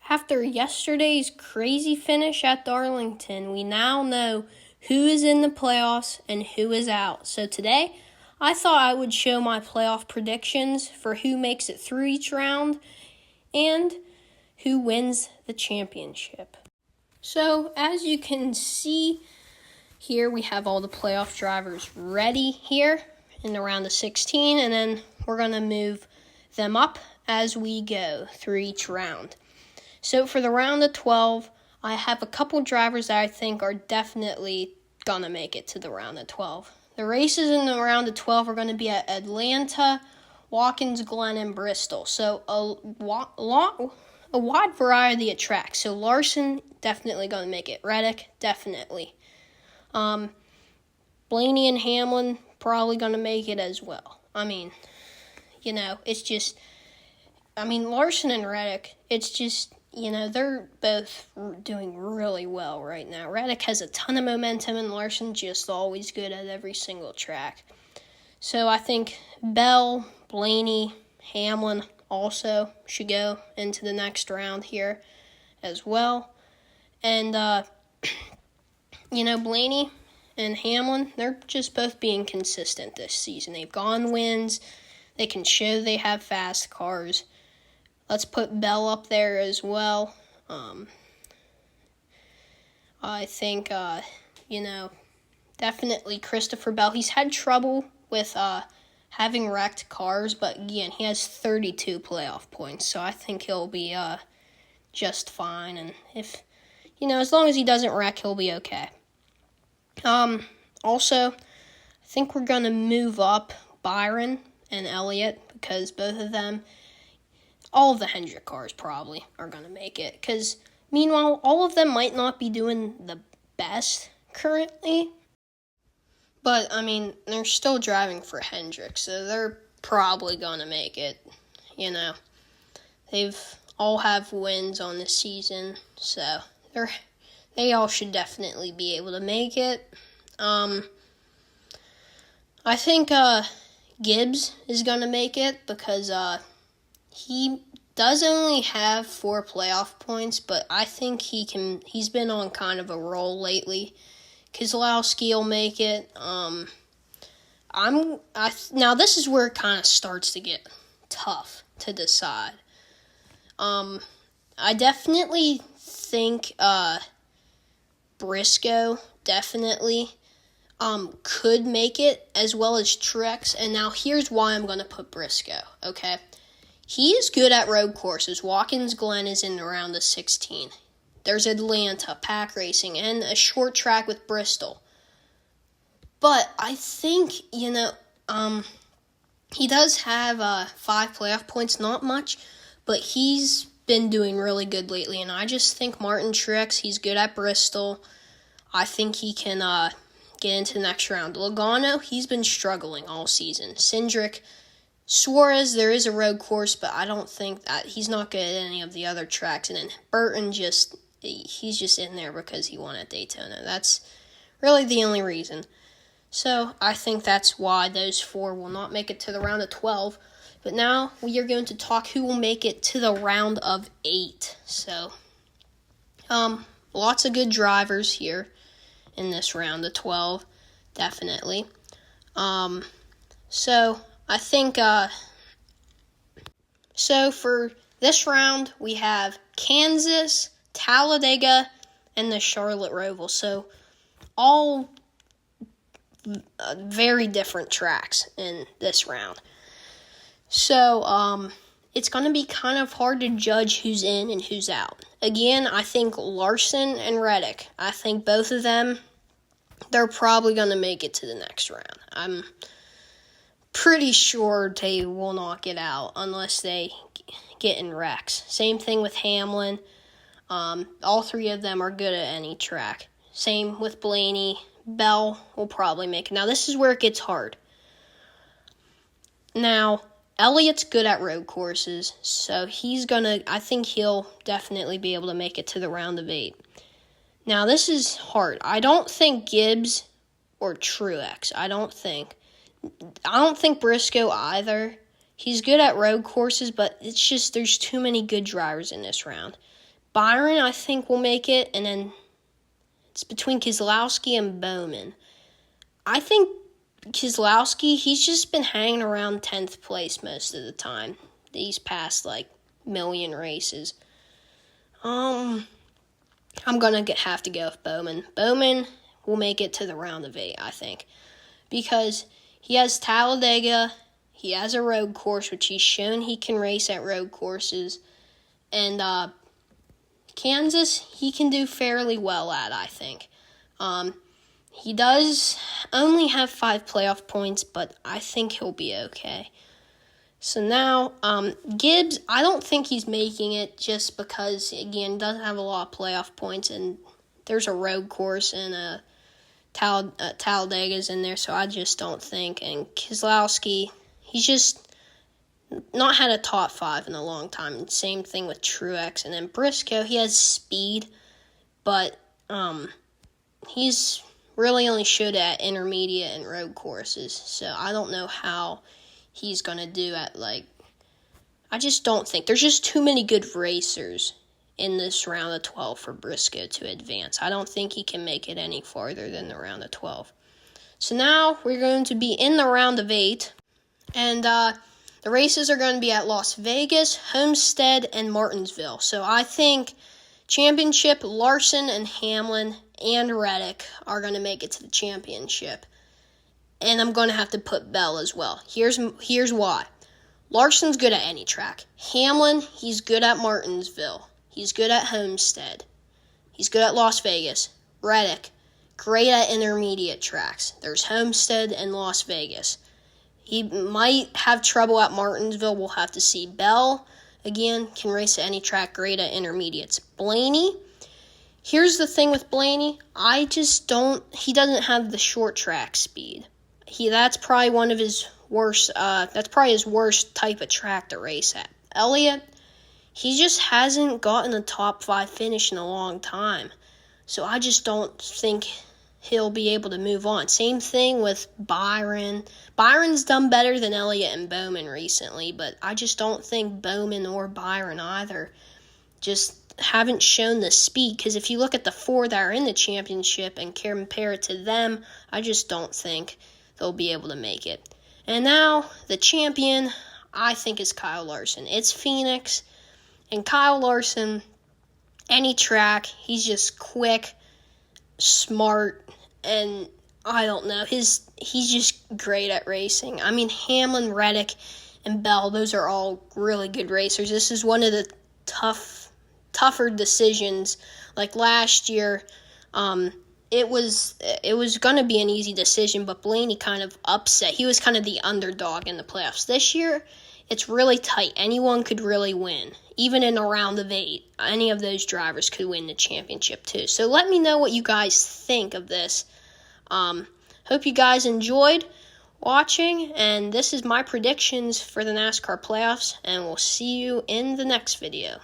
After yesterday's crazy finish at Darlington, we now know who is in the playoffs and who is out. So today, I thought I would show my playoff predictions for who makes it through each round and who wins the championship. So as you can see here, we have all the playoff drivers ready here in the round of 16, and then we're going to move them up as we go through each round. So for the round of 12, I have a couple drivers that I think are definitely going to make it to the round of 12. The races in the round of 12 are going to be at Atlanta, Watkins Glen, and Bristol. So a wide variety of tracks. So Larson, definitely going to make it. Reddick, definitely. Blaney and Hamlin, probably going to make it as well. Larson and Reddick, it's just, they're both doing really well right now. Reddick has a ton of momentum, and Larson just always good at every single track. So I think Bell, Blaney, Hamlin also should go into the next round here as well. And, Blaney and Hamlin, they're just both being consistent this season. They've gone wins. They can show they have fast cars. Let's put Bell up there as well. I think, definitely Christopher Bell. He's had trouble with having wrecked cars, but again, he has 32 playoff points, so I think he'll be just fine. And if, as long as he doesn't wreck, he'll be okay. Also, I think we're going to move up Byron and Elliott because both of them, all of the Hendrick cars probably are going to make it. Because, meanwhile, all of them might not be doing the best currently. But, they're still driving for Hendrick, so they're probably going to make it. They've all have wins on this season, so they all should definitely be able to make it. I think Gibbs is going to make it because he does only have 4 playoff points, but I think he's been on kind of a roll lately. Keselowski will make it. Now this is where it kind of starts to get tough to decide. I definitely think Briscoe definitely could make it, as well as Truex. And now here's why I'm going to put Briscoe, okay? He is good at road courses. Watkins Glen is in the round of 16. There's Atlanta, pack racing, and a short track with Bristol. But I think, he does have 5 playoff points, not much, but he's been doing really good lately. And I just think Martin Truex, he's good at Bristol. I think he can get into the next round. Logano, he's been struggling all season. Cindric, Suarez, there is a road course, but I don't think that he's not good at any of the other tracks. And then Burton he's just in there because he won at Daytona. That's really the only reason. So I think that's why those 4 will not make it to the round of 12. But now we are going to talk who will make it to the round of 8. So, lots of good drivers here in this round of 12, definitely. So I think, so for this round, we have Kansas, Talladega, and the Charlotte Roval. So all very different tracks in this round. So it's going to be kind of hard to judge who's in and who's out. Again, I think Larson and Reddick, I think both of them, they're probably going to make it to the next round. I'm pretty sure they will not get out unless they get in wrecks. Same thing with Hamlin. All 3 of them are good at any track. Same with Blaney. Bell will probably make it. Now, this is where it gets hard. Now, Elliott's good at road courses, so I think he'll definitely be able to make it to the round of 8. Now, this is hard. I don't think Gibbs or Truex. I don't think Briscoe either. He's good at road courses, but it's just there's too many good drivers in this round. Byron, I think, will make it, and then it's between Keselowski and Bowman. I think Keselowski, he's just been hanging around 10th place most of the time. These past, million races. I'm going to have to go with Bowman. Bowman will make it to the round of 8, I think. Because he has Talladega, he has a road course, which he's shown he can race at road courses. And Kansas, he can do fairly well at, I think. He does only have 5 playoff points, but I think he'll be okay. So now, Gibbs, I don't think he's making it just because, again, doesn't have a lot of playoff points, and there's a road course and Talladega's in there, so I just don't think. And Keselowski, he's just not had a top 5 in a long time. And same thing with Truex. And then Briscoe, he has speed, but he's really only showed at intermediate and road courses. So I don't know how he's going to do at, I just don't think. There's just too many good racers in this round of 12 for Briscoe to advance. I don't think he can make it any farther than the round of 12. So now we're going to be in the round of 8. And the races are going to be at Las Vegas, Homestead, and Martinsville. So I think championship, Larson and Hamlin and Reddick are going to make it to the championship. And I'm going to have to put Bell as well. Here's why. Larson's good at any track. Hamlin, he's good at Martinsville. He's good at Homestead. He's good at Las Vegas. Reddick, great at intermediate tracks. There's Homestead and Las Vegas. He might have trouble at Martinsville. We'll have to see. Bell, again, can race at any track, great at intermediates. Blaney, here's the thing with Blaney. He doesn't have the short track speed. That's probably one of his worst, that's probably his worst type of track to race at. Elliott, he just hasn't gotten a top 5 finish in a long time. So I just don't think he'll be able to move on. Same thing with Byron. Byron's done better than Elliott and Bowman recently, but I just don't think Bowman or Byron either just haven't shown the speed. Because if you look at the 4 that are in the championship and compare it to them, I just don't think they'll be able to make it. And now, the champion, I think, is Kyle Larson. It's Phoenix, and Kyle Larson, any track, he's just quick, smart, and I don't know, he's just great at racing. I mean, Hamlin, Reddick, and Bell, those are all really good racers. This is one of the tougher decisions. Like last year, it was going to be an easy decision, but Blaney kind of upset. He was kind of the underdog in the playoffs. This year, it's really tight. Anyone could really win. Even in a round of 8, any of those drivers could win the championship too. So let me know what you guys think of this. Hope you guys enjoyed watching, and this is my predictions for the NASCAR playoffs, and we'll see you in the next video.